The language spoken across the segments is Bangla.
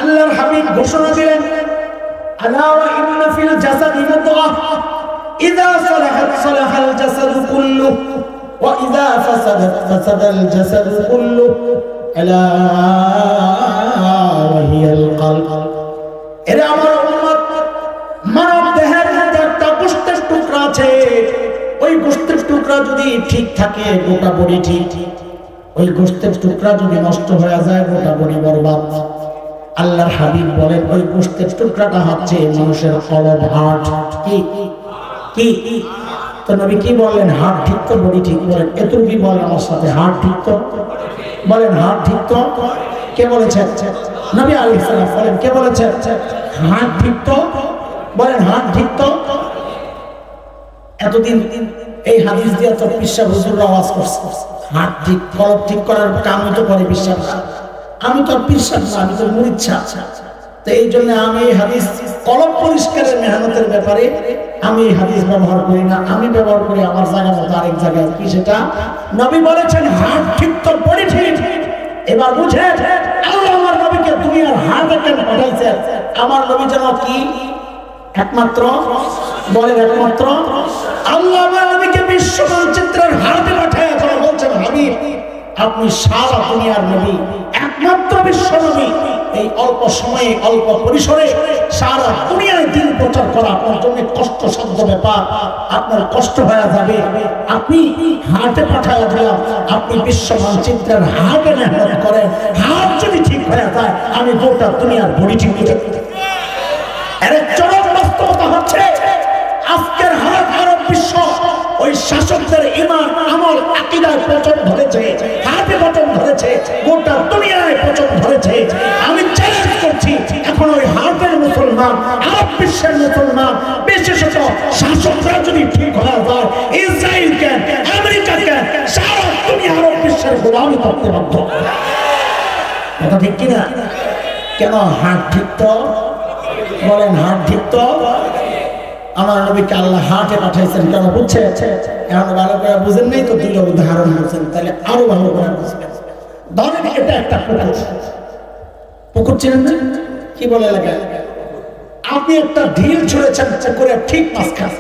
আল্লাহর হাবিব ঘোষণা দিলেন, আলা ওয়া ইন্না ফিল জাসাদি মুদগাহ ইযা সালাহাত সালাহাল জাসাদু কুল্লুহু ওয়া ইযা ফাসাদাত ফাসাদাল জাসাদু কুল্লুহু আলা ওয়া হিয়াল কলব। এরা আমার উম্মত, মানব দেহের মধ্যে একটা গোশতের টুকরা আছে, ওই গোশতের টুকরা যদি ঠিক থাকে গোটা বডি ঠিক, ওই গোশতের টুকরা যদি নষ্ট হয়ে যায় গোটা বডি বরবাদ। আল্লাহর হাবিব বলেন ওই গোশতের টুকরাটা হচ্ছে মানুষের কলব, হার্ট। কি কি তো নবী কি বললেন? হার্ট ঠিক তো বডি ঠিক। বলেন এতটুকু কি বলেন আমার সাথে? হার্ট ঠিক তো বলেন, হার্ট ঠিক তো। কে বলেছেন? নবী আলাইহিস সালাম বলেন। কে বলেছেন? হার্ট ঠিক তো বলেন, হার্ট ঠিক তো। এতদিন এই হাদিস দিয়ে তো বিশ্বাস হুজুররা আওয়াজ করছে, হার্ট ঠিক কলব ঠিক করার কাম তো করে বিশ্বাস। আমি তো বিশ্বাস না, আমি তো মুরিচ্ছা। তো এই জন্য আমি এই হাদিস কলব পরিষ্কারের মেহনতের ব্যাপারে আমি এই হাদিস ব্যবহার করি না। আমি ব্যবহার করি আমার জায়গা মতো আরেক জায়গায়। কি সেটা? নবী বলেছেন হার্ট ঠিক তো বডি ঠিক। এবার বুঝে আল্লাহ আমার নবীকে দুনিয়ার হার্টে কেন পাঠাইছেন? আমার নবী যেন কি একমাত্র বলেন, একমাত্র আল্লাহ আমার নবীকে বিশ্ব মানচিত্রের হার্টে পাঠায় তারা বলছেন, হাবিব আপনি সারা দুনিয়ার নবী, একমাত্র বিশ্ব নবী। এই অল্প সময়ে অল্প পরিসরে সারা দুনিয়ায় দিন প্রচার করা আপনার জন্য কষ্টসাধ্য ব্যাপার, আপনার কষ্ট হয়ে যাবে। আপনি হার্টে পাঠায় দিলাম, আপনি বিশ্ব মানচিত্রের হার্টে মেহনত করেন। হার্ট যদি ঠিক হয়ে যায় আমি গোটা দুনিয়ার বডি ঠিক করে দেব। এর চরম বাস্তবতা হচ্ছে আজকের হার্ট আরব বিশ্ব ওই শাসকদের ঈমান, আমল, আকীদায় পচন ধরেছে, হার্টে পচন ধরেছে, গোটা দুনিয়ায় পচন ধরেছে। আমি চ্যালেঞ্জ করছি, এখন ওই হার্টের মুসলমান, আরব বিশ্বের মুসলমান, বিশেষত শাসকরা যদি ঠিক হয়ে যায়, ইসরায়েলকে, আমেরিকাকে, সারা দুনিয়া আরব বিশ্বের গোলামি করতে বাধ্য। এটা ঠিক কিনা? কেন? হার্ট ঠিক তো বলেন, হার্ট ঠিক তো। আমার নবীকে আল্লাহ হার্টে পাঠাইছেন কেন? বুঝছে? এখন ভালো করে বুঝেন নাই তো দুটো উদাহরণ বুঝছেন, তাহলে আরো ভালো করে বুঝবেন। ধরেন এটা একটা পুকুর, পুকুর চিনেন না? কি বলে এলাকায়? আপনি একটা ঢিল ছুঁড়েছেন পুকুরের ঠিক মাঝখানে,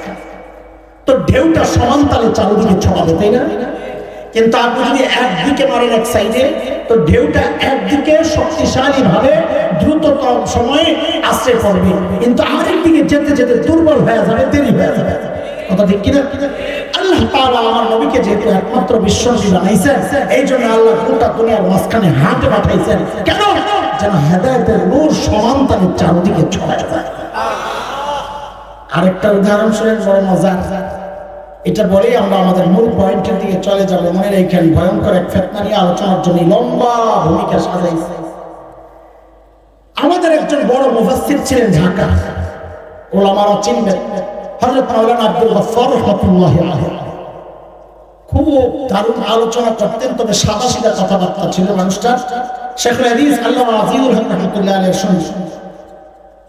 তো ঢেউটা সমান তালে চারদিকে ছড়াবে, তাই না? কিন্তু আপনি যদি একদিকে মারেন এক সাইডে, তো ঢেউটা একদিকে শক্তিশালী ভাবে দ্রুততম সময়ে আশ্রয় পড়বে, কিন্তু আরেক দিকে যেতে যেতে দুর্বল হয়ে যাবে, দেরি হয়ে যাবে। কথা ঠিক কিনা? আল্লাহ তাআলা আমার নবীকে যেহেতু একমাত্র বিশ্বনবী বানাইছেন, এই জন্য আল্লাহ গোটা দুনিয়ার মাঝখানে হাতে পাঠাইছেন। কেন? যেন হেদায়েতের নূর সমান তালে চারদিকে ছড়ায় যায়। আরেকটা উদাহরণ শুনেন, বড় মজার। এটা বলেই আমরা আমাদের মূল পয়েন্টের দিকে চলে যাবো। মনে রেখেন, ভয়ঙ্কর এক ফিতনা নিয়ে আলোচনার জন্য লম্বা ভূমিকা সাজাইছে। আমাদের একজন বড় মুফাসসির ছিলেন ঢাকা, ওলামারা চিনবেন, হযরত মাওলানা আব্দুল গফফার রাহমাতুল্লাহি আলাইহি। খুব দারুণ আলোচনা করতেন, তবে সাদা সিধা কথাবার্তা ছিল মানুষটা। শেখুল হাদিস আল্লামা আজিজুল হক রাহমাতুল্লাহি আলাইহির সঙ্গে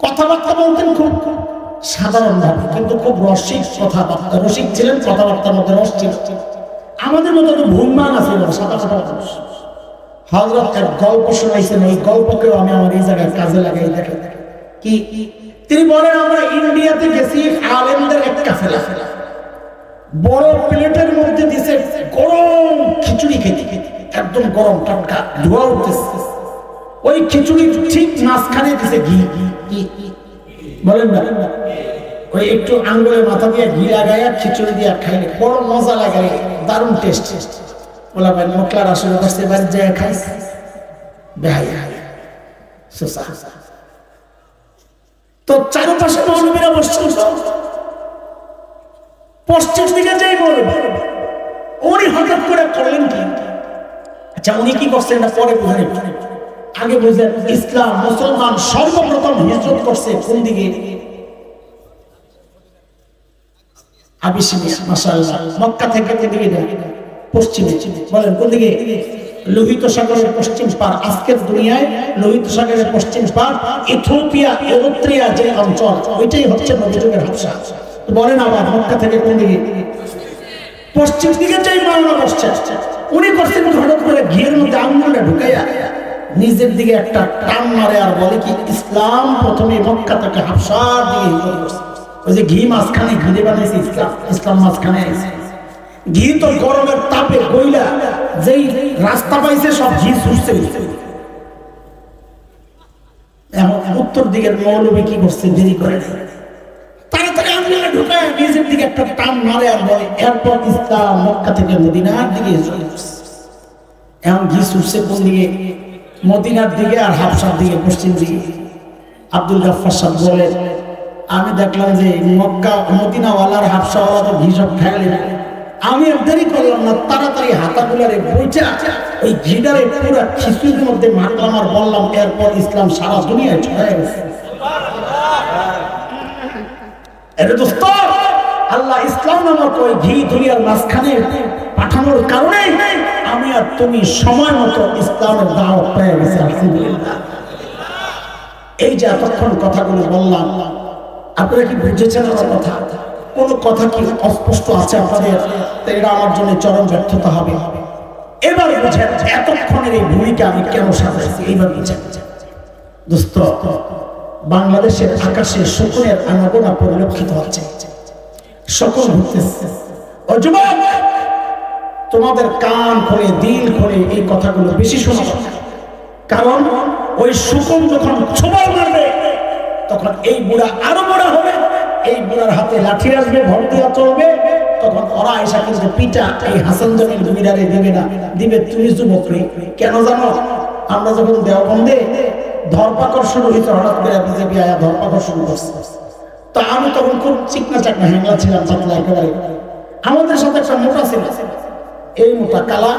কথাবার্তা বলতেন খুব সাধারণ ভাবে, কিন্তু খুব রসিক কথাবার্তা। রসিক ছিলেন, কথাবার্তার মধ্যে রস ছিল। আমাদের মতো তো ভুলমান আছে না, সাদা সাদা মানুষ। হযরত এক গল্প শোনাইছেন, এই গল্পকেও আমি আমার এই জায়গায় কাজে লাগাই। দেখেন কি তিনি বলেন, আমরা ইন্ডিয়াতে গেছি, আলেমদের এক কাফেলা, বড় প্লেটের মধ্যে দিছে গরম খিচুড়ি খেতে, একদম গরম টাটকা ধোয়া উঠতেছে। ওই খিচুড়ি ঠিক মাঝখানে দিছে ঘি। বলেন না, ওই একটু আঙ্গুলে মাথা দিয়ে ঘি লাগাইয়া খিচুড়ি দিয়ে খাইলে বড় মজা লাগে, দারুণ টেস্ট। বলা ভাই মোকলার আসলে করছে, বাড়ির জায়গায় খাইস বেহাই তো চারপাশে মৌলবীরা বসছেন, পশ্চিম দিকে যেই মৌলবী উনি হঠাৎ করে করলেন কি? আচ্ছা উনি কি করছেন না পরে বুঝেন, আগে বুঝেন। ইসলাম মুসলমান সর্বপ্রথম হিজরত করছে কোন দিকে? আবিসিনিয়া, মাশাআল্লাহ। মক্কা থেকে কোন দিকে? পশ্চিমে। বলেন কোন দিকে? লোহিত সাগরের পশ্চিম পার। আজকের দুনিয়ায় লোহিত সাগরের পশ্চিম পার ইথিওপিয়া, এরিত্রিয়া যে অঞ্চল, ওইটাই হচ্ছে নবযুগের হাবশা। বলেন আবার মক্কা থেকে কোন দিকে? পশ্চিম দিকে যেই মাওলানা বসছে, উনি করছেন হঠাৎ করে ঘিয়ের মধ্যে আঙুলটা ঢুকাইয়া নিজের দিকে একটা টান মারে আর বলে কি ইসলাম প্রথমে মক্কা থেকে হাবশার দিকে হিজরত করছে। ওই যে ঘি মাঝখানে ঘিরে বানাইছে ইসলাম, ইসলাম মাঝখানে আছে। ঘি তো গরমের তাপে গইলা যেই রাস্তা পাইছে সব ঘি ছুটছে। এখন উত্তর দিকের মৌলবী কি করছে, দেরি করে তাড়াতাড়ি আন্দোলনে ঢুকায় নিজের দিকে একটা টান মারে আর বলে এরপর ইসলাম মক্কা থেকে মদিনার দিকে হিজরত করছে। এখন ঘি ছুটছে কোন দিকে, মদিনার দিকে আর হাবশার দিকে, পশ্চিম দিকে। আব্দুল গাফফার সাহেব বলে আমি দেখলাম যে মক্কা মদিনাওয়ালার হাবশাওয়ালা তো ঘি সব খেয়ালি, আমি দেরি করলাম না, তাড়াতাড়ি হাতাগুলারে বইটা ওই ঘিটারে পুরো খিচুড়ির মধ্যে মারলাম আর বললাম এরপর ইসলাম সারা দুনিয়ায় ছড়ায় গেছে। এটা দোস্ত আল্লাহ ইসলাম নামক ওই ঘি দুনিয়ার মাঝখানে পাঠানোর কারণে আমি আর তুমি সময় মতো ইসলামের দাওয়াত পেয়ে গেছি আলহামদুলিল্লাহ। এই যে এতক্ষণ কথাগুলো বললাম, আপনারা কি বুঝেছেন আমার কথা? কোন কথা কি অস্পষ্ট আছে আপনাদের? এটা আমার জন্য চরম ব্যর্থতা হবে। এবার বুঝেন এতক্ষণের এই ভূমিকা আমি কেন সাজাইছি, এইবার বুঝেন। দোস্ত বাংলাদেশের আকাশে শকুনের আনাগোনা পরিলক্ষিত হচ্ছে, শকুন ঘুরতেছে। ও যুবক, তোমাদের কান খোলে দিল খোলে এই কথাগুলো বেশি শোনা দরকার। কারণ ওই শকুন যখন ছোবল মারবে তখন এই বুড়া আরো বড় হবে, এই বুড়ার হাতে লাঠি আসবে, ভর দিয়া চলবে, তখন ওরা এসে কিন্তু পিটা এই হাসান জমির জমিদারে দিবে না, দিবে তুমি যুবকরে। কেন জানো? আমরা যখন দেওবন্দে ধরপাকড় শুরু হয়েছে, হঠাৎ করে বিজেপি আয়া ধরপাকড় শুরু করছে। তো আমি তখন খুব চিকনা চাকনা হ্যাংলা ছিলাম, চাকলা একেবারে। আমাদের সাথে একটা মোটা ছিল, এই মোটা কালা।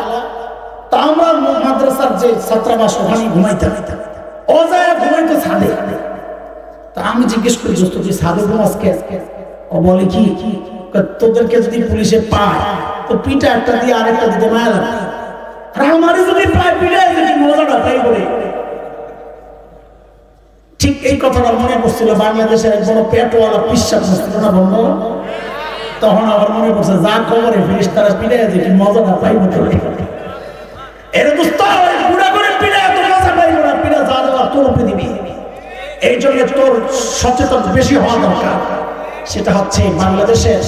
তা আমরা মাদ্রাসার যে ছাত্রাবাস ওখানে ঘুমাইতাম, ও যায় ঘুমাইতো ছাদে। তা আমি জিজ্ঞেস করি দোস্ত তুই ছাদে ঘুমাস কে? ও বলে কি তোদেরকে যদি পুলিশে পায় তো পিঠা একটা দিয়ে আরেকটা দিতে মায়া লাগে, আর আমারই যদি পায় পিঠা মজাটা তাই বলে। ঠিক এই কথাটা মনে পড়ছিল বাংলাদেশের এক বড় পেটওয়ালা পিসাব ছিল না বন্ধ, তখন আবার মনে পড়ছে যা খবরে ফেরেশতারা পিঠা যে কি মজাটা পাইব। এর দোস্ত পুরা করে পিঠা এত মজা পাইব না, পিঠা যা দেওয়া তোর পৃথিবী। এই জন্য তোর সচেতন বেশি হওয়া দরকার। সেটা হচ্ছে বাংলাদেশের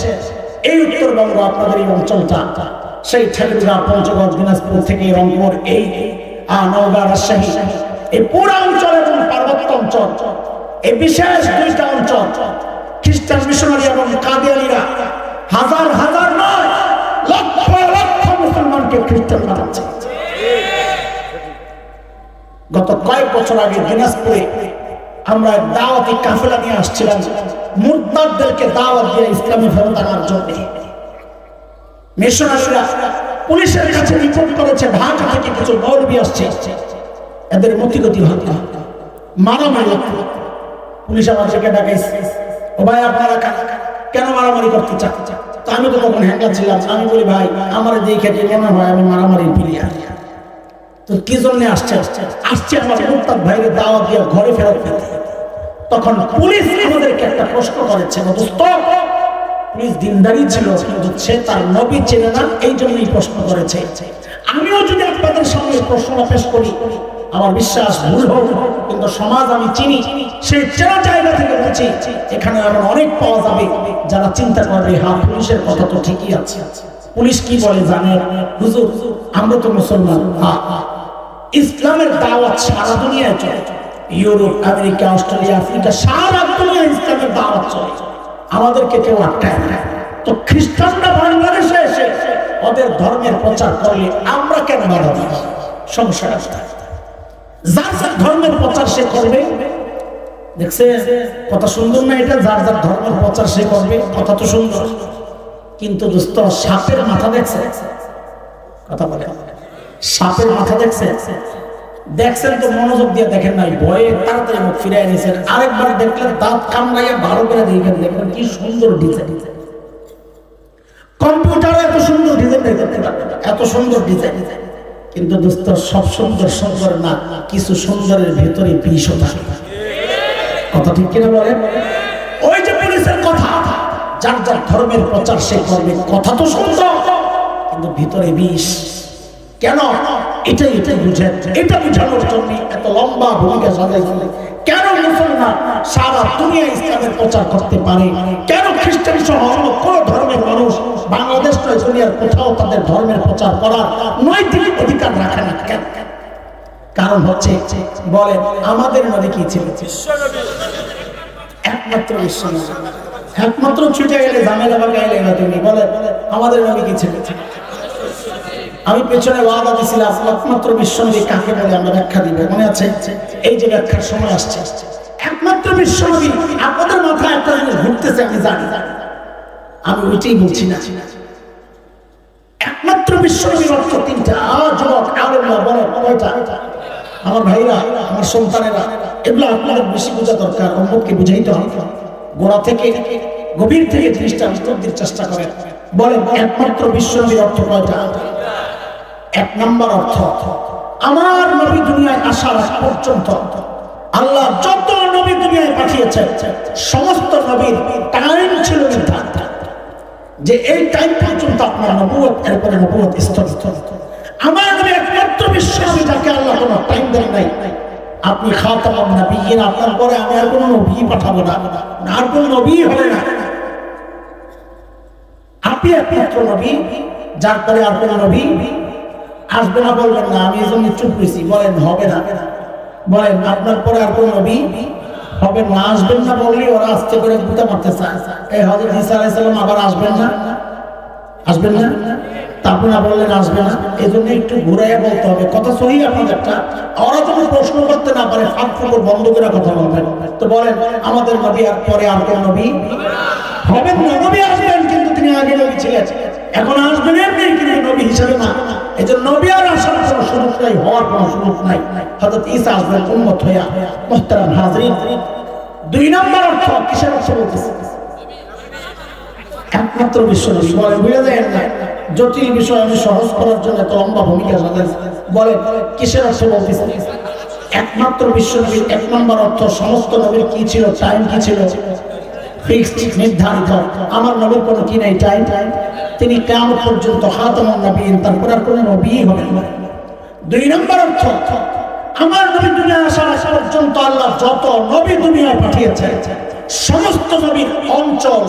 এই উত্তরবঙ্গ, আপনাদের এই অঞ্চলটা, সেই ঠাকুরগাঁ, পঞ্চগড়, দিনাজপুর থেকে রংপুর, এই নওগাঁ, রাজশাহী, এই পুরো অঞ্চল এবং পার্বত্য অঞ্চল, এই বিশেষ দুইটা অঞ্চল খ্রিস্টান মিশনারি এবং কাদিয়ানীরা হাজার হাজার নয় লক্ষ লক্ষ মুসলমানকে খ্রিস্টান বানাচ্ছে। গত কয়েক বছর আগে দিনাজপুরে আমরা দাওয়াতি কাফেলা নিয়ে আসছিলাম, মুরতাদদেরকে দাওয়াত দিয়ে ইসলামে ফেরত আনার জন্য। মিশনারিরা পুলিশের কাছে রিপোর্ট করেছে ঢাকা থেকে কিছু মৌলবি আসছে, এদের মতিগতি ভালো, মারামারি। পুলিশ আমাদেরকে ডাকাইছে, ও ভাই আপনারা কেন মারামারি করতে চান? তো আমি তো তখন হ্যাঙ্গা ছিলাম, আমি বলি ভাই আমার দেখে মনে হয় আমি মারামারি প্লেয়ার। তো কি জন্য আসছে? আসছে আমার মুরতাদ ভাইরে দাওয়াত দিয়ে ঘরে ফেরত পেতে। তখন পুলিশ আমাদেরকে একটা প্রশ্ন করেছে, দোস্ত পুলিশ দিনদারি ছিল কিন্তু সে তার নবী চেনে না, এই জন্যই প্রশ্ন করেছে। আমিও যদি আপনাদের সামনে প্রশ্ন পেশ করি আমার বিশ্বাস ভুল হোক, কিন্তু সমাজ আমি চিনি, সেই চেনা জায়গা থেকে বলছি এখানে এমন অনেক পাওয়া যাবে যারা চিন্তা করবে হ্যাঁ পুলিশের কথা তো ঠিকই আছে। পুলিশ কি বলে জানেন? হুজুর আমরা তো মুসলমান, ইসলামের দাওয়াত সারা দুনিয়ায় চলে, ইউরোপ, আমেরিকা, অস্ট্রেলিয়া, আফ্রিকা, সারা দুনিয়ায় ইসলামের দাওয়াত চলে, আমাদেরকে কেউ আটকায় না। তো খ্রিস্টানরা বাংলাদেশে এসে ওদের ধর্মের প্রচার করলে আমরা কেন বাধা দিব? সমস্যা যার যার ধর্মের প্রচার সে করবে। দেখছে কথা সুন্দর না? এটা যার যার ধর্মের প্রচার সে করবে, কথা তো সুন্দর, কিন্তু দোস্ত সাপের মাথা দেখছে? কথা বলে সাপের মাথা দেখছে? দেখছেন তো মনোযোগ দিয়ে দেখেন নাই, ভয়ে তাড়াতাড়ি মুখ ফিরাই নিয়েছেন। আরেকবার দেখলেন দাঁত কামড়াইয়া ভালো করে দেখেন, দেখবেন কি সুন্দর ডিজাইন। কম্পিউটারে এত সুন্দর ডিজাইন দেখতে পারবেন, এত সুন্দর ডিজাইন, কিন্তু দোস্ত সব সুন্দর সুন্দর না, কিছু সুন্দরের ভেতরে বিষও থাকে। কথা ঠিক কিনা বলেন? ওই যে পুলিশের কথা, যার যার ধর্মের প্রচার সে করবে, কথা তো সুন্দর কিন্তু ভিতরে বিষ। কেন? এটাই বুঝেন। এটা বুঝানোর জন্য এত লম্বা ভূমিকা সাজাইছিল। কেন মুসলমান সারা দুনিয়া ইসলামের প্রচার করতে পারে, কেন খ্রিস্টান সহ অন্য কোন ধর্মের মানুষ বাংলাদেশ নয় দুনিয়ার কোথাও তাদের ধর্মের প্রচার করার নৈতিক অধিকার রাখে না কেন? কারণ হচ্ছে বলেন আমাদের নবী কি ছিল? একমাত্র বিশ্বনবী। একমাত্র ছুটে গেলে ঝামেলা বা গাইলে না তুমি বলে আমাদের নবী কি ছিল? আমি পেছনে ওয়াদা দিয়েছিলাম একমাত্র বিশ্বনবী কাকে বলে আমরা ব্যাখ্যা দিব, মনে আছে? এই যে ব্যাখ্যার সময় আসছে। একমাত্র বিশ্বনবী আপনাদের মাথায় একটা জিনিস ঘুরতেছে, আমি জানি, আমি ওইটাই বলছি না। একমাত্র বিশ্বনবীর অর্থ তিনটা। যুবক আলেমরা বলে কয়টা? আমার ভাইরা, আমার সন্তানেরা, এগুলো আপনাদের বেশি বোঝা দরকার, অন্যকে বুঝাইতে হবে। গোড়া থেকে গভীর থেকে জিনিসটা উত্তর দিতে চেষ্টা করেন। বলেন একমাত্র বিশ্বনবীর অর্থ কয়টা? এক নম্বর অর্থ, আমার নবী দুনিয়ায় আসার আগ পর্যন্ত আল্লাহ যত নবী দুনিয়ায় পাঠিয়েছেন সমস্ত নবীর টাইম ছিল নির্ধারিত, যে এই টাইম পর্যন্ত আপনার নবুয়ত, এরপরে নবুয়ত স্থগিত। আমার নবী একমাত্র বিশ্বনবী যাকে আল্লাহ কোনো টাইম দেন নাই। আপনি খাতামুন নবিয়্যিন, আপনার পরে আমি আর কোনো নবী পাঠাবো না, আর কোনো নবী হবে না। আপনি একমাত্র নবী, যার পরে আর কোনো নবী আসবে না। বলবেন না আমি এই জন্য চুপ করেছি, বলেন হবে না। বলেন আপনার পরে আর কোনো নবী হবে না, আসবেন না বললে ওরা আস্তে করে বুঝতে মারতে চায়। এই হযরত ঈসা আলাইহিস সালাম আবার আসবেন না, আসবেন না, তারপর না বললেন আসবে না। এই জন্য একটু ঘুরাইয়া বলতে হবে, কথা সহি আপনাদেরটা। ওরা যখন প্রশ্ন করতে না পারে ফাঁক ফুকর বন্ধ করে কথা বলবেন। তো বলেন আমাদের নবী আর পরে আর কোন নবী হবেন না। নবী আসবেন কিন্তু তিনি আগে নবী ছিলেন, এখন আসবেন এমনি কিন্তু নবী হিসেবে না। এই জন্য নবী আর আসার কোনো সুযোগ নাই, হওয়ার কোনো সুযোগ নাই। হযরত ঈসা আসবেন উম্মত হইয়া। মুহতারাম হাজরিন, দুই নম্বর অর্থ কিসের অর্থ বলতেছে? একমাত্র বিশ্বনবী। বলেন বুঝে যায় না, জটিল বিষয় আমি সহজ করার জন্য এত লম্বা ভূমিকা সাজাইছি। বলেন কিসের অর্থ বলতেছে? একমাত্র বিশ্বনবীর এক নম্বর অর্থ, সমস্ত নবীর কি ছিল? টাইম কি ছিল? ফিক্সড, নির্ধারিত। আমার নবীর কোনো কি নাই টাইম। তিনি কিয়ামত পর্যন্ত খাতামুন নবিয়্যিন, তারপর আর কোনো নবী হবেন না। দুই নম্বর অর্থ, আমার নবী দুনিয়ায় আসার পর্যন্ত আল্লাহ যত নবী দুনিয়ায় পাঠিয়েছেন সমস্ত নবীর অঞ্চল,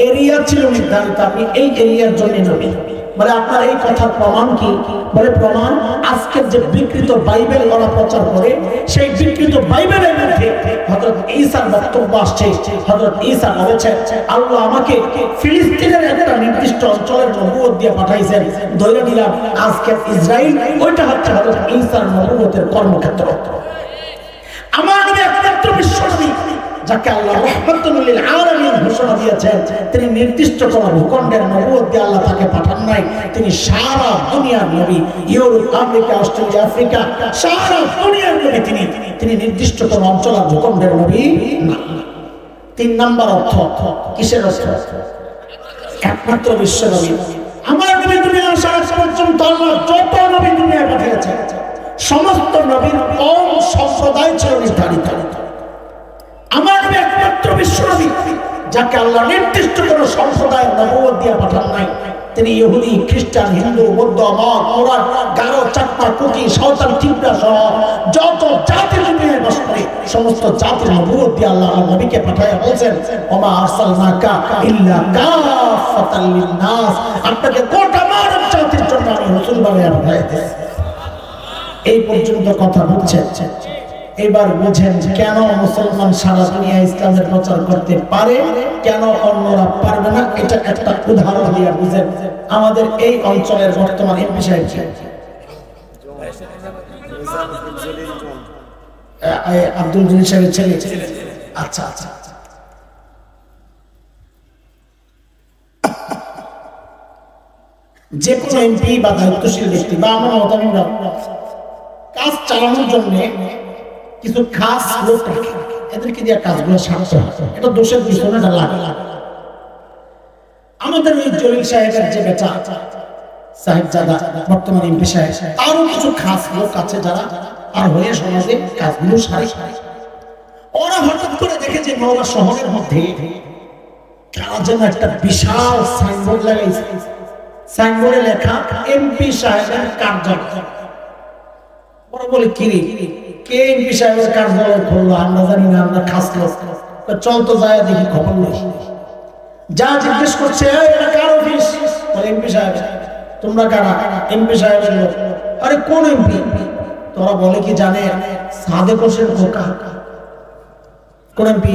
এরিয়া ছিল নির্ধারিত। আপনি এই এরিয়ার জন্য নবী। বলে আপনার এই কথার প্রমাণ কি? বলে প্রমাণ আজকের যে বিকৃত বাইবেল ওরা প্রচার করে, সেই বিকৃত বাইবেলের মধ্যে হযরত ঈসার বক্তব্য আসছে। হযরত ঈসা বলেছেন আল্লাহ আমাকে ফিলিস্তিনের একটা নির্দিষ্ট অঞ্চলের নবুয়ত দিয়ে পাঠাইছেন। ধরে নিলাম আজকে ইসরায়েল, ওইটা হচ্ছে হযরত ঈসার নবুয়তের কর্মক্ষেত্র। আমার নবী একমাত্র বিশ্বনবী যাকে আল্লাহ রাহমাতুল লিল আলামিন ঘোষণা দিয়েছেন। তিনি নির্দিষ্ট কোন ভূখণ্ডের নবুয়ত দিয়ে আল্লাহ তাকে পাঠান নাই, তিনি সারা দুনিয়ার নবী। ইউরোপ, আমেরিকা, অস্ট্রেলিয়া, আফ্রিকা, সারা দুনিয়ার নবী তিনি। তিনি নির্দিষ্ট কোন অঞ্চল আর ভূখণ্ডের নবী না। তিন নাম্বার অর্থ কিসের অর্থ? একমাত্র বিশ্বনবী। আমার নবী দুনিয়ায় আসার পর্যন্ত আল্লাহ যত নবী দুনিয়ায় পাঠিয়েছেন সমস্ত নবীর কওম সম্প্রদায় ছিল নির্ধারিত। আমার নবী একমাত্র বিশ্বনবী যাকে আল্লাহ নির্দিষ্ট কোন সম্প্রদায়ের নবুয়ত দিয়ে পাঠান নাই। তিনি ইহুদি, খ্রিস্টান, হিন্দু, বৌদ্ধ, মগ, কোরআন, গারো, চাকমা, কুকি, সাঁওতাল, টিপরা সহ যত জাতি দুনিয়ায় বাস করে সমস্ত জাতির নবুয়ত দিয়ে আল্লাহ নবীকে পাঠায়া বলছেন ওমা আরসালনাকা ইল্লা কাফাতাল লিন্নাস, আপনাকে গোটা মানব জাতির জন্য আমি রাসূল বানিয়ে পাঠাইছি। এই পর্যন্ত কথা বুঝছেন? এবার বুঝেন কেন মুসলমান সারা দুনিয়া ইসলামের প্রচার করতে পারে, কেন অন্যরা পারবে না। এটা একটা উদাহরণ দিয়ে বুঝেন। আমাদের এই অঞ্চলের বর্তমান এমপি সাহেব আব্দুল জলিল সাহেবের ছেলে। আচ্ছা আচ্ছা, যে কোনো এমপি বা দায়িত্বশীল ব্যক্তি বা আমরা মতামত কাজ চালানোর জন্য কিছু খাস লোক রাখে, এদেরকে দিয়ে কাজগুলো সারতে হয়। এটা দোষের পিছনে এটা লাগে। আমাদের ওই জলিল সাহেবের যে বেটা সাহেবজাদা বর্তমান এমপি সাহেব, তারও কিছু খাস লোক আছে যারা আর হয়ে সমাজে কাজগুলো সারে। ওরা হঠাৎ করে দেখে যে নওগাঁ শহরের মধ্যে কারা যেন একটা বিশাল সাইনবোর্ড লাগাইছে। সাইনবোর্ডে লেখা এমপি সাহেবের কার্যালয়। ওরা বলে কি রে, কে এমপি সাহেবের কার্যালয় খুললো আমরা জানি না, আমরা খাস লোক, চল তো যায় দেখি খবর নেই। যা জিজ্ঞেস করছে এটা কার অফিস, বলে এমপি সাহেব। তোমরা কারা? এমপি সাহেবের লোক। আরে কোন এমপি? তোরা বলে কি জানে সাদেক হোসেন খোকা। কোন এমপি?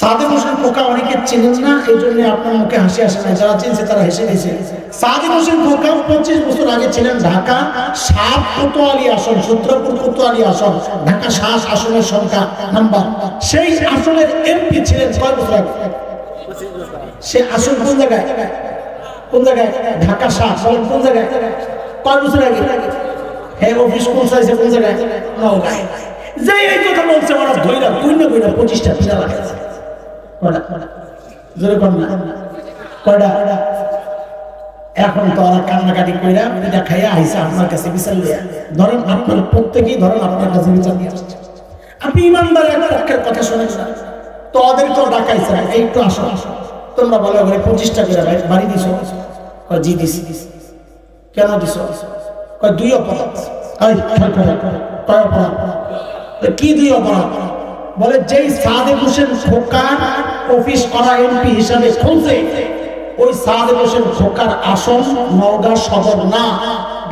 সাদেক হোসেন খোকা অনেকে চিনেন না, এই জন্য আপনার মুখে হাসি আসে না, যারা চিনছে তারা হেসে গেছে। সাদেক হোসেন খোকা 25 বছর আগে ছিলেন ঢাকা 7 কোতোয়ালি আসন, সূত্রপুর কোতোয়ালি আসন, ঢাকা 7 আসনের সংখ্যা নাম্বার। সেই আসনের এমপি ছিলেন 6 বছর আগে। সে আসন কোন জায়গায়? কোন জায়গায়? ঢাকা 7। বলেন কোন জায়গায়? কয় বছর আগে? হ্যাঁ, অফিস পৌঁছাইছে কোন জায়গায়? নওগাঁয়। যে এই কথা বলছে ওরা ধইরা কইনা 25টা পিলা লাগাইছে। এখন তো ওরা কান্নাকাটি কইরা পিঠা খাইয়া আইসা আপনার কাছে বিচার লিয়া। ধরেন আপনার প্রত্যেকেই ধরেন আপনার কাছে বিচার নিয়ে আসছে, আপনি ইমানদার এক পক্ষের কথা শুনেন না, তো ওদের তো ডাকাইছে একটু আসো। তোমরা বলো 25টা করে বাড়ি দিছো? জি দিছি। কেন দিছো? 2 অপরাধ। কি 2 অপরাধ? বলে যেই সাদেক হোসেন খোকার অফিস করা এমপি হিসাবে খুলছে, ওই সাদেক হোসেন খোকার আসন নওগাঁ সদর না,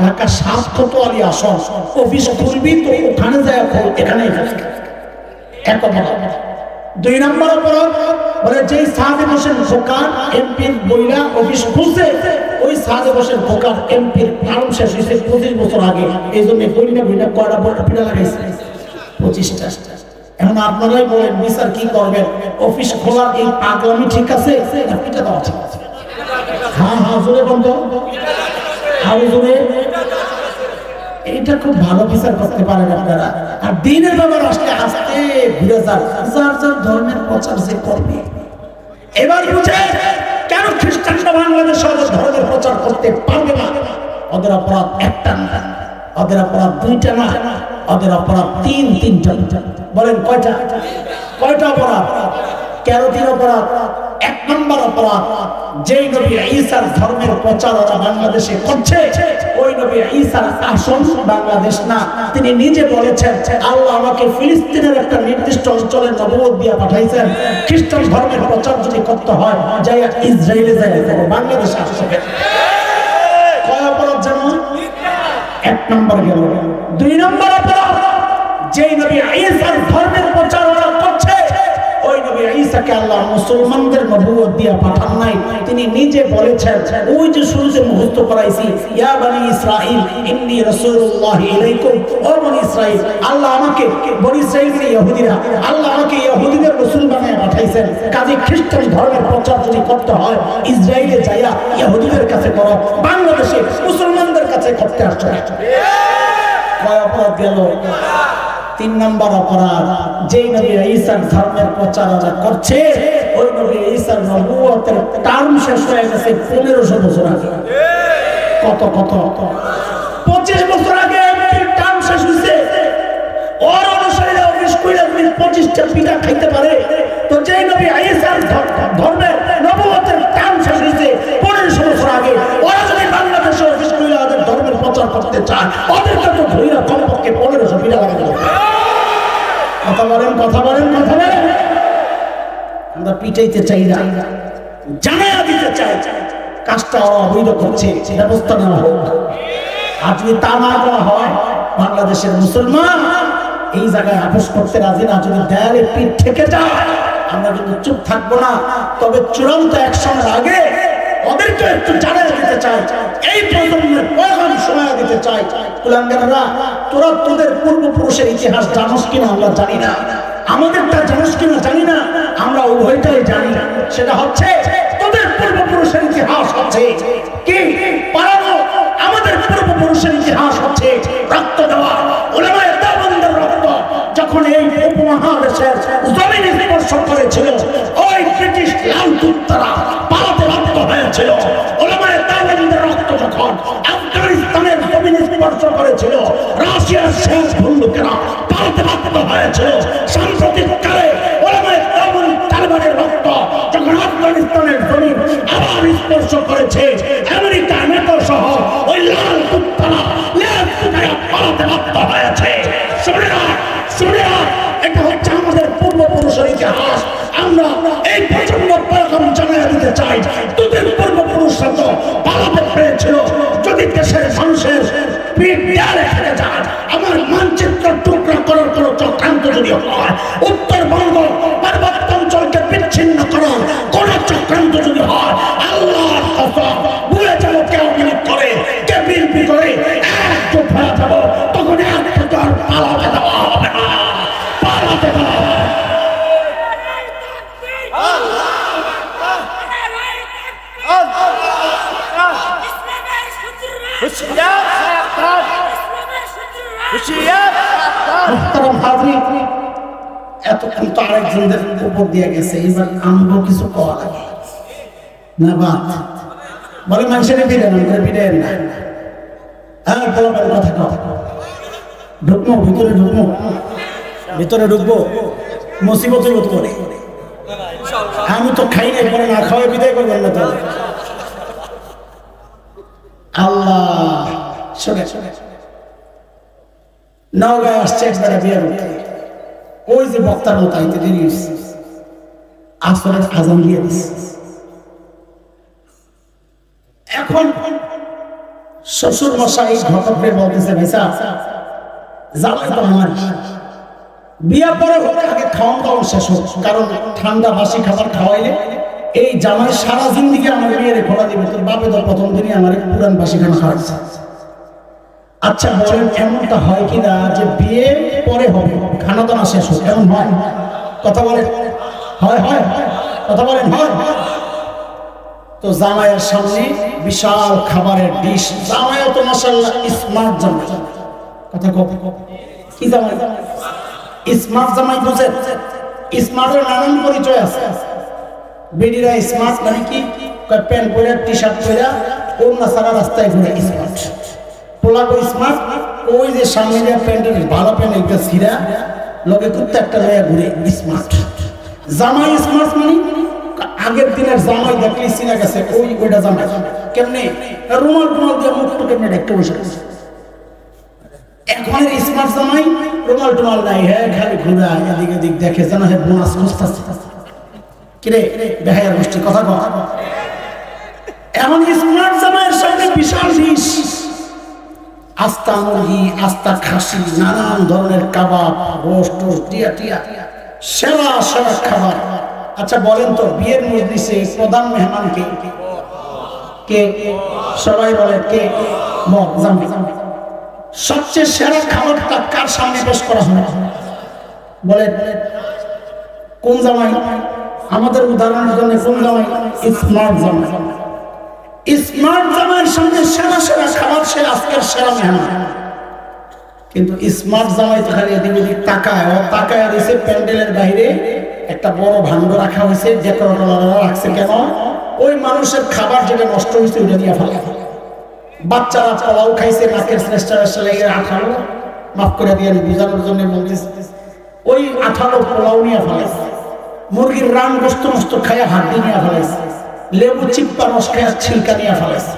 ঢাকা 7 কোতোয়ালি আসন। অফিস খুলবি তো ওখানে যায় খোল, এখানে এক অপরাধ। 2 নম্বর অপরাধ, বলে যেই সাদেক হোসেন খোকার এমপির বইলা অফিস খুলছে, ওই সাদেক হোসেন খোকার এমপির টার্ম শেষ হয়েছে 25 বছর আগে, এই জন্য বইনা কয়টা পিঠা লাগাইছে? 25টা। এখন আপনারাই বলেন বিচার কি করবেন? অফিস খোলার এই পাগলামি ঠিক আছে? পিঠা দেওয়া ঠিক আছে? হ্যাঁ হ্যাঁ জোরে বন্ধ, আরো জোরে। এটা খুব ভালো বিচার করতে পারেন আপনারা। আর দিনের ব্যাপার আসলে আস্তে ঘুরে যান, যার যার ধর্মের প্রচার যে করবে। এবার বুঝে কেন খ্রিস্টানরা বাংলাদেশে ধর্মের প্রচার করতে পারবে না? ওদের অপরাধ একটা না, ওদের অপরাধ 2টা না, ওদের অপরাধ 3টা। বলেন কয়টা? কয়টা অপরাধ? কেন 3 অপরাধ? 1 নম্বর অপরাধ, যেই নবী ঈসার ধর্মের প্রচার ওরা বাংলাদেশে করছে, ওই নবী ঈসার আসন বাংলাদেশ না। তিনি নিজে বলেছেন আল্লাহ আমাকে ফিলিস্তিনের একটা নির্দিষ্ট অঞ্চলে নবুয়ত দিয়ে পাঠাইছেন, খ্রিস্টান ধর্মের প্রচার যদি করতে হয় যাইয়া ইসরায়েলে যাইয়া করো, বাংলাদেশে আসছে। কয় অপরাধ জানো? 1 নম্বর গেল। 2 নম্বর অপরাধ, যেই নবী ঈসার ধর্মের প্রচার ওরা করছে, ওই নবী ঈসাকে আল্লাহ মুসলমানদের নবুয়ত দিয়ে পাঠান নাই। তিনি নিজে বলেছেন, ওই যে শুরুতে মুখস্থ করাইছি, ইয়া বনি ইসরাইল ইন্নী রাসূলুল্লাহি ইলাইকুম, ও বনি ইসরাইল, আল্লাহ আমাকে, বনি ইসরাইলের ইহুদিরা, আল্লাহ আমাকে ইহুদিদের রাসূল বানায় পাঠাইছেন। কাজে খ্রিস্টান ধর্মের প্রচার যদি করতে হয় ইসরায়েলে যাইয়া ইহুদিদের কাছে করো, বাংলাদেশে মুসলমানদের কাছে করতে আসছে। কয় অপরাধ গেল? 3 নম্বর অপরাধ, যেই নবী ঈসার ধর্মের প্রচার করছে, ওই নবী ঈসার নবুয়তের টার্ম শেষ হয়ে গেছে 1500 বছর আগে। কত 25 বছর আগে এমপির টার্ম শেষ হয়েছে। ওর অনুসারীরা অফিস কইরা 25টা পিঠা খাইতে পারে, তো যেই নবী ঈসার ধর্মের নবুয়তের টার্ম শেষ হয়েছে 1500 বছর আগে, ওরা যদি বাংলাদেশে অফিস কইরা ওদের ধর্মের প্রচার করতে চায়, ওদেরকে তো ধইরা কমপক্ষে 1500 পিঠা লাগাতে হবে। কথা বলেন। আমরা পিটাইতে চাই না, জানাইয়া দিতে চাই কাজটা অবৈধ করছে, ব্যবস্থা নেওয়া হোক। আর যদি তা না করা হয়, বাংলাদেশের মুসলমান এই জায়গায় আপোষ করতে রাজি না। যদি দেয়ালে পিঠ থেকে যায়, আমরা কিন্তু চুপ থাকবো না, তবে চূড়ান্ত অ্যাকশনের আগে ওদেরকে একটু জানাইয়া দিতে চাই, এই প্রজন্মের পয়গাম শোনাইয়া দিতে চাই। কুলাঙ্গাররা, তোরা তোদের পূর্বপুরুষের ইতিহাস জানোস কিনা আমরা জানি না, আমাদেরটা জানোস কিনা জানি না, আমরা উভয়টাই জানি। সেটা হচ্ছে তোদের পূর্বপুরুষের ইতিহাস হচ্ছে কি পালানো, আমাদের পূর্বপুরুষের ইতিহাস হচ্ছে রক্ত দেওয়া, উলামায়ে দেওবন্দের রক্ত যখন এই উপমহাদেশের জমিন স্পর্শ করেছিল, ওই ব্রিটিশ লাল কুত্তারা পালাতে বাধ্য হয়েছিল। উলামায়ে দেওবন্দের রক্ত যখন আফগানিস্তানের জমিন স্পর্শ করেছিল, রাশিয়ার শেষ বন্দুকেরা পালাতে বাধ্য হয়েছিল। সাম্প্রতিক কালে উলামায়ে দেওবন্দ তালেবানের রক্ত যখন আফগানিস্তানের জমিন আবার স্পর্শ করেছে, আমেরিকা নেটো সহ ওই লাল কুত্তারা যদি হয়, উত্তরবঙ্গ পার্বত্য অঞ্চলকে বিচ্ছিন্ন করার কোন চক্রান্ত যদি হয়, আল্লাহর কসম ভুলে যাবো কেউ মিনিট করে, কে বিএনপি করে, একজোট হয়ে যাবো, তখন এক থেকে আর পালাতে দেওয়া হবে না, পালাতে দেওয়া হবে না। এতক্ষণ তো আরেকজনদের উপর দিয়ে গেছে, এবার আমগো কিছু কওয়া লাগে না। বাদ বলে মানুষের বিড়েন না। হ্যাঁ বলার কথা ঢুকবো ভিতরে ঢুকবো মুসিবত বোধ করে। আমি তো খাই নাই, পরে না খাওয়াই বিদায় করবেন না। তাহলে আল্লাহ শোনে নওগাঁ আসছে একবারে বিয়ে করতে, ওই যে বক্তার মতো আইতে দেরি হয়েছে, আসরের আজান দিয়ে দিচ্ছে। এখন শ্বশুর মশাই ঘটককে বলতেছে, ভাইসা জামাই তো আমার বিয়া পরে হলে আগে খাওয়ান দাওয়ান শেষ হোক, কারণ ঠান্ডা বাসি খাবার খাওয়াইলে এই জামাই সারা জিন্দিগি আমার বিয়েরে খোলা দিবে। তোর বাপে তো প্রথম দিনই আমার পুরান বাসি খানা খাওয়াচ্ছে। আচ্ছা বলেন এমনটা হয় কিনা যে বিয়ে পরে হবে খানা দানা শেষ হোক, এমন হয়? কথা বলেন হয়? কথা বলেন হয়? তো জামাইয়ের সামনে বিশাল খাবারের ডিশ, জামাইও তো মাশাআল্লাহ স্মার্ট জামাই। কথা কি জামাই? স্মার্ট জামাই বুঝেন? স্মার্টের নানান পরিচয় আছে। বেডিরা স্মার্ট মানে কি? প্যান্ট পরে টি শার্ট পরে ওড়না ছাড়া রাস্তায় ঘুরে স্মার্ট। পোলাগো স্মার্ট ওই যে সামনে যে প্যান্টের ভালো প্যান্ট একটা ছিঁড়া লগে কুত্তা একটা লয়া ঘুরে স্মার্ট। জামাই স্মার্ট মানে আগের দিনের জামাই দেখলে চিনা গেছে ওইটা জামাই। কেমনে? রুমাল দিয়ে মুখটা কেমনে দেখতে বসে গেছে। এখন স্মার্ট জামাই রুমাল নাই, হ্যাঁ খালি ঘুরা এদিক এদিক দেখে, যেন হ্যাঁ বোনাস খুঁজতেছে। কিরে বেহায়ার গোষ্ঠী কথা কয়। এখন স্মার্ট জামাইয়ের সামনে বিশাল ডিশ, আস্তা মুরগি, আস্তা খাসি, নানান ধরনের কাবাব, রোস্ট টিয়া সেরা খাবার। আচ্ছা বলেন তো বিয়ের মজলিসে প্রধান মেহমান কে? সবাই বলে কে? জামাই। সবচেয়ে সেরা খাবারটা কার সামনে পেশ করা হয়? বলে কোন জামাই? আমাদের উদাহরণের জন্য কোন জামাই? স্মার্ট জামাই। স্মার্ট জামাইয়ের সামনে সেরা খাবার, সে আজকের সেরা মেহমান। কিন্তু স্মার্ট জামাই তো খালি এদিক ওদিক তাকায় রয়েছে। প্যান্ডেলের বাইরে একটা বড় ভাণ্ড রাখা হয়েছে, ডেকোরেটর রাখছে। কেন? ওই মানুষের খাবার যেটা নষ্ট হয়েছে ওইটা নিয়ে ফেলা। বাচ্চারা পোলাও খাইছে, নাকের শ্রেষ্ঠ লেগে আঠালো, মাফ করে দিয়ে বোঝানোর জন্য ওই আঠালো পোলাও নিয়ে ফেলাইছে। মুরগির রান গোস্ত নষ্ট খাইয়া হাড্ডি নিয়ে ফেলাইছে। লেবু চিপ্পা রস খাইয়া ছিলকা নিয়ে ফেলাইছে।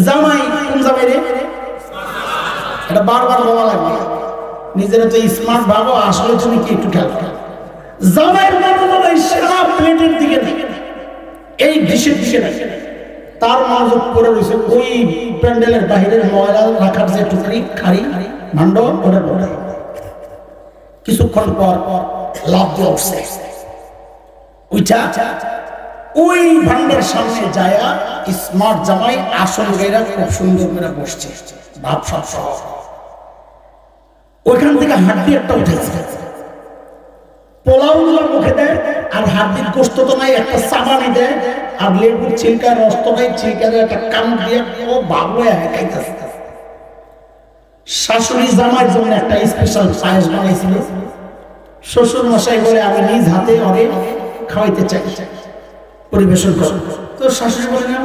জামাই কোন জামাই রে? এটা বারবার বলা লাগবে। নিজেরা তো স্মার্ট ভাবো, আসলে তুমি কি একটু খেয়াল করো। জামাইয়ের মনোযোগ এই সারা প্লেটের দিকে, এই ডিশের দিকে দেখে, তার মনোযোগ করে রয়েছে ওই প্যান্ডেলের বাহিরের ময়লা রাখার যে টুকরি খাড়ি ভাণ্ড ওটার ওটা। কিছুক্ষণ পর লাভ দিয়ে উঠছে, ওই ভান্ডের সামনে যায় স্মার্ট জামাই আসন গাইরা খুব সুন্দর করে বসছে, ভাব সব সহ। ওইখান থেকে হাড্ডি একটা উঠেছে, পোলাও গুলো মুখে দেয়, আর হাড্ডির গোস্ত তো নাই, একটা চাবানি দেয়, আর লেবুর ছিলকার রস তো নাই, ছিলকা দেয় একটা কাম দিয়ে ও ভাবলো খাইতেছে। শাশুড়ি জামাইয়ের জন্য একটা স্পেশাল পায়েস বানাইছিল। শ্বশুর মশাই বলে আমি নিজ হাতে ওরে খাওয়াইতে চাই, পরিবেশন করো। তো শাশুড়ি বলে না।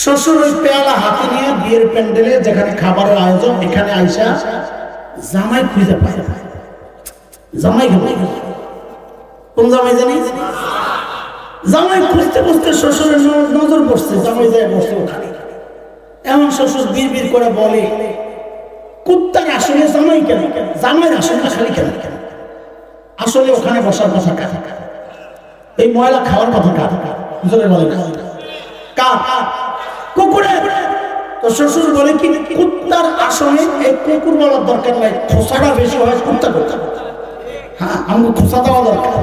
শ্বশুর ওই পেয়ালা হাতে নিয়ে বিয়ের প্যান্ডেলে যেখানে খাবারের আয়োজন, এখানে আইসা জামাই খুঁজে পায়। জামাই কোন জামাই জানি? জামাই খুঁজতে খুঁজতে শ্বশুরের নজর পড়ছে, জামাই যায় বসে ওখানে। এমন শ্বশুর বিড় করে বলে, কুত্তার আসলে জামাই কেন? জামাইয়ের আসলে খালি কেন? আসলে ওখানে বসার কথা কার? এই ময়লা খাওয়ার কথা কার? জোরে বলে কার? কুকুরের। তো শ্বশুর বলে কি কুত্তার আসনে এই কুকুর বলার দরকার নাই, খোসাটা বেশি হয় কুত্তা করতে। হ্যাঁ, আমাকে খোঁচা দেওয়া দরকার।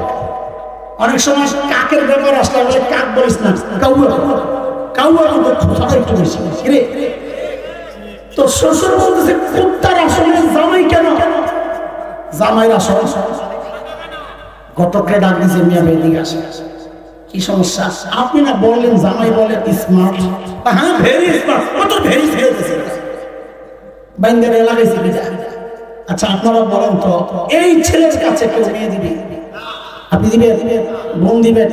অনেক সময় কাকের ব্যাপার আসলে বলে কাক বলিস না, কাউয়া কাউয়া, কিন্তু খোঁচাটা একটু বেশি রে। তো শ্বশুর বলতেছে কুত্তার আসলে জামাই কেন? জামাইর আসল ঘটকরে ডাক দিয়েছে, মিয়া বেদিকে আসে, কি সমস্যা? আপনি না বললেন জামাই বলে স্মার্ট। হ্যাঁ, ভেরি স্মার্ট, ও তো ভেরি বাইন্দের লাগাইছে বিজা। আচ্ছা আপনারা বলেন তো, এই ছেলের কাছে কেউ মেয়ে দিবে? আপনি দিবেন? বোন দিবেন?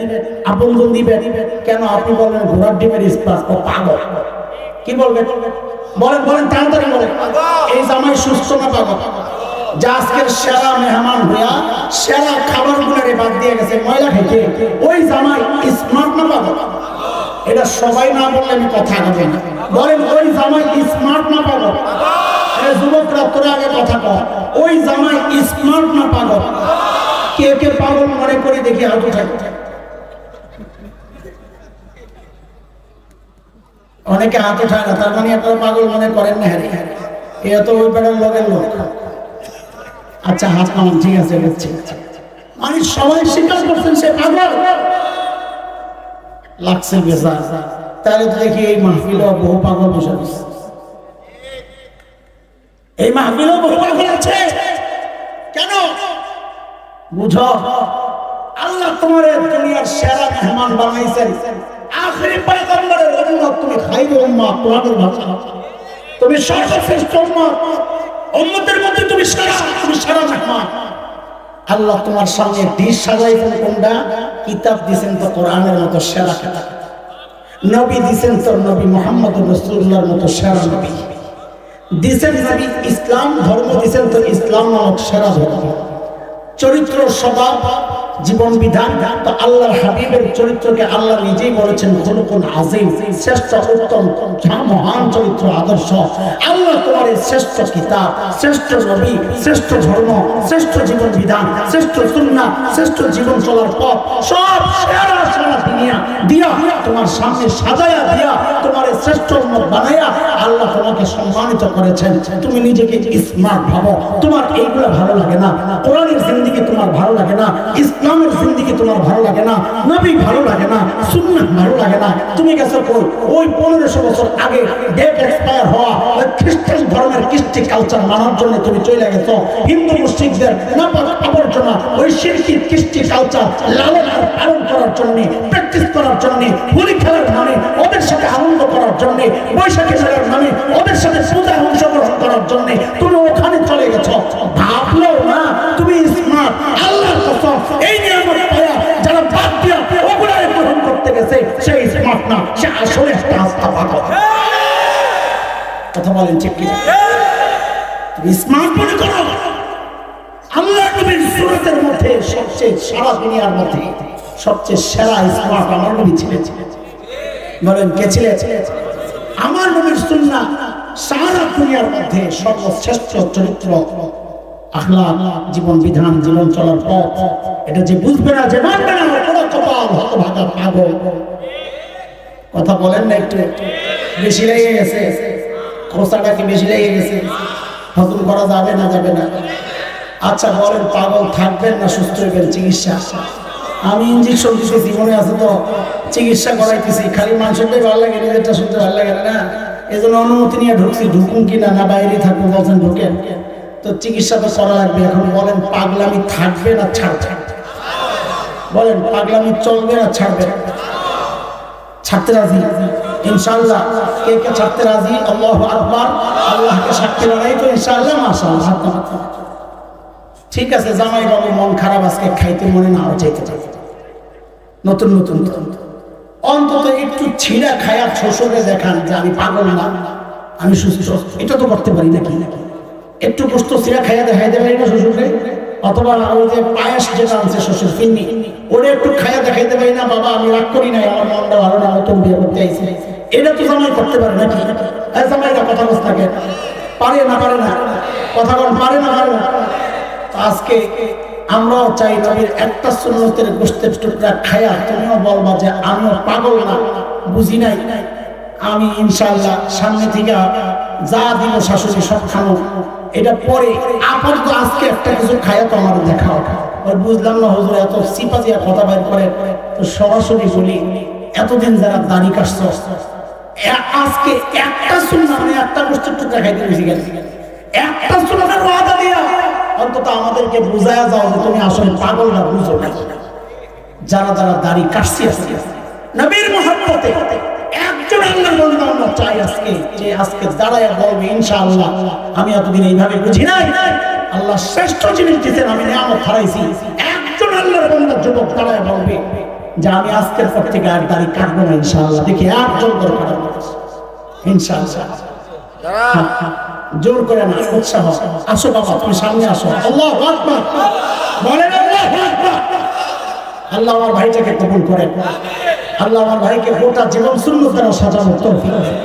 আপন বোন দিবেন? কেন আপনি বলবেন ঘোড়ার ডিমের স্মার্ট? ও পাগল। কি বলবেন? বলেন বলেন, তাড়াতাড়ি বলেন। এই জামাই সুস্থ না পাগল? যে আজকের সেরা মেহমান হইয়া সেরা খাবার গুলারে বাদ দিয়ে গেছে ময়লা খেতে, ওই জামাই স্মার্ট না পাগল? এটা সবাই না বললে আমি কথা হবে না। বলেন ওই জামাই স্মার্ট না পাগল? যুবকরা তোরা আগে কথা কর, ওই জামাই স্মার্ট না পাগল? কে কে পাগল মনে করে দেখি হাত উঠায়। অনেকে হাত উঠায় না, তার মানে আপনারা পাগল মনে করেন না। হ্যাঁ, এ তো ওই পেড়ার লোকের লোক। আচ্ছা হাত নামান, ঠিক আছে, বুঝছি। মানে সবাই স্বীকার করছেন সে পাগল লাগছে বেজা। তাহলে তো দেখি এই মাহফিলও বহু পাগল বসে আছে, এই মাহফিলও বহু পাগল আছে। কেন বুঝো? আল্লাহ তোমার দুনিয়ার সেরা মেহমান বানাইছেন, আখেরি পয়গম্বরের উম্মত, তুমি খাইরুল উম্মাহ, তোমাদের ভাষা তুমি সর্বশ্রেষ্ঠ উম্মত, উম্মতের মধ্যে তুমি সেরা মেহমান। আল্লাহ তোমার সামনে ডিশ সাজাইছেন কোনটা? কিতাব দিয়েছেন তো কোরআনের মতো সেরা কিতাব, নবী দিয়েছেন তো নবী মুহাম্মদ রাসূলুল্লাহর মতো সেরা নবী দিয়েছেন, নবী ইসলাম ধর্ম দিয়েছেন তো ইসলাম নামক সেরা ধর্ম, চরিত্র স্বভাব জীবন বিধান। তো আল্লাহর হাবিবের চরিত্রকে আল্লাহ নিজেই বলেছেন খুলুকুন আযীম, শ্রেষ্ঠ উত্তম মহান চরিত্র আদর্শ। আল্লাহ তোমার এই শ্রেষ্ঠ কিতাব, শ্রেষ্ঠ নবী, শ্রেষ্ঠ ধর্ম, শ্রেষ্ঠ জীবন বিধান, শ্রেষ্ঠ সুন্নাহ, শ্রেষ্ঠ জীবন চলার পথ সব সেরা সেরা দিয়া তোমার সামনে সাজায়া দিয়া তোমার এই শ্রেষ্ঠ উম্মত বানায়া আল্লাহ তোমাকে সম্মানিত করেছেন। তুমি নিজেকে স্মার্ট ভাবো, তোমার এইগুলো ভালো লাগে না, কোরআনের জিন্দেগি তোমার ভালো লাগে না, ইসলামের জিন্দেগি তোমার ভালো লাগে না, নবী ভালো লাগে না, সুন্নাহ ভালো লাগে না, তুমি গেছো কই ওই 1500 বছর আগে ডেট এক্সপায়ার হওয়া ওই খ্রিস্টান ধর্মের কৃষ্টি কালচার মানার জন্য তুমি চলে গেছো হিন্দু মুশরিকদের নাপাক আবর্জনা ওই শিরকি কৃষ্টি কালচার লালন আর পালন করার জন্য, প্র্যাকটিস করার জন্য, হোলি খেলার নামে ওদের সাথে আনন্দ করার জন্য, বৈশাখী মেলার নামে ওদের সাথে পূজা অংশগ্রহণ করার জন্য তুমি ওখানে চলে গেছো। ভাবলেও না তুমি স্মার্ট। আল্লাহর কসম, এই নিয়ামত পায়া যারা বাদ দিয়া ওগুলাই গ্রহণ করতে গেছে সে স্মার্ট না, সে আসলে একটা আস্থা পাগল। কথা বলেন ঠিক কি? তুমি স্মার্ট মনে করো? আল্লাহ নবীর সুন্নাতের মধ্যে সবচেয়ে সারা দুনিয়ার মধ্যে সবচেয়ে সেরা স্মার্ট আমার নবী ছিলেন। বলেন কে ছিলেন? আমার নবীর সুন্নাহ সারা দুনিয়ার মধ্যে সর্বশ্রেষ্ঠ চরিত্র, আখলাক, জীবন বিধান, জীবন চলার পথ। এটা যে বুঝবে না, যে মানবে না, ওরা কপাল হতভাগা পাগল। কথা বলেন না? একটু বেশি লেগে গেছে, খোসাটা কি বেশি লেগে গেছে? হজম করা যাবে না? যাবে না। আচ্ছা বলেন, পাগল থাকবেন না সুস্থ হইবেন? চিকিৎসা আমি ইঞ্জেকশন দিচ্ছি, জীবনে আছে তো চিকিৎসা করাইতেছি, খালি মানুষটাই ভালো লাগে, নিজেরটা শুনতে ভালো লাগে না, এই জন্য অনুমতি নিয়ে ঢুকছি। ঢুকুন কিনা না বাইরে থাকবো বলছেন, ঢুকেন তো চিকিৎসা তো করা লাগবে। এখন বলেন পাগলামি থাকবে না ছাড়বে? বলেন পাগলামি চলবে না ছাড়বে? ছাড়তে রাজি ইনশাআল্লাহ? কে কে ছাড়তে রাজি? আল্লাহু আকবার, আল্লাহকে সাক্ষী লড়াই তো ইনশাআল্লাহ। মাশাআল্লাহ, ঠিক আছে। জামাই বাবু মন খারাপ, আজকে খাইতে মনে নাও চাইতে চাই, নতুন নতুন অন্তত একটু ছিঁড়া খায়া শ্বশুরকে দেখান যে আমি পাগল না, আমি সুস্থ। এটা তো করতে পারি নাকি? একটু কষ্ট ছিঁড়া খাইয়া দেখাই দেবে না শ্বশুরকে? অথবা ওই যে পায়েস যেটা আনছে শ্বশুর ফিরনি, ওটা একটু খাইয়া দেখাই দেবে না, বাবা আমি রাগ করি নাই, আমার মনটা ভালো না, নতুন বিয়ে করতে আইছি। এটা তো জামাই করতে পারে নাকি? জামাইরা কথা বলতে থাকে, পারে না? পারে না? কথা বল, পারে না? পারে না? আজকে আমরাও চাই নবীর একটা সুন্নতের গোশতের টুকরা খায়া তুমিও বলবা যে আমিও পাগল না, বুঝি নাই, আমি ইনশাআল্লাহ সামনে থেকে যা দিব শাশুড়ি সব খাবো, এটা পরে আপাতত আজকে একটা কিছু খায়া তো আমার দেখাও। বুঝলাম না হুজুর এত সিপাজিয়া কথা বাইর করে, তো সরাসরি বলি এতদিন যারা দাড়ি কাটছো আজকে একটা সুন্নাহ মানে একটা গোষ্ঠীর তো দেখাইতে বেশি গেছে, একটা সুন্নাহের ওয়াদা দিয়া অন্তত আমাদেরকে বুঝায়া যাও যে তুমি আসলে পাগল না, বুঝো না। যারা যারা দাড়ি কাটছি আজকে নবীর মহব্বতে একজন আল্লাহর বান্দা আমরা চাই আজকে যে আজকে দাঁড়ায় বলবে ইনশাআল্লাহ আমি এতদিন এইভাবে বুঝি নাই, আল্লাহ শ্রেষ্ঠ জিনিস দিতেন আমি নিয়ামত হারাইছি। একজন আল্লাহর বান্দা যুবক দাঁড়ায় বলবে যে আমি আজকের পর থেকে আর দাড়ি কাটবো না ইনশাআল্লাহ। দেখি একজন দরকার ইনশাআল্লাহ, জোর করে না, উৎসাহ। আসো বাবা তুমি সামনে আসো। আল্লাহু আকবার বলেন, আল্লাহু আকবার। আল্লাহ আমার ভাইটাকে কবুল করেন, আল্লাহ আমার ভাইকে গোটা জীবন সুন্নাত দ্বারা সাজানোর তৌফিক দেন।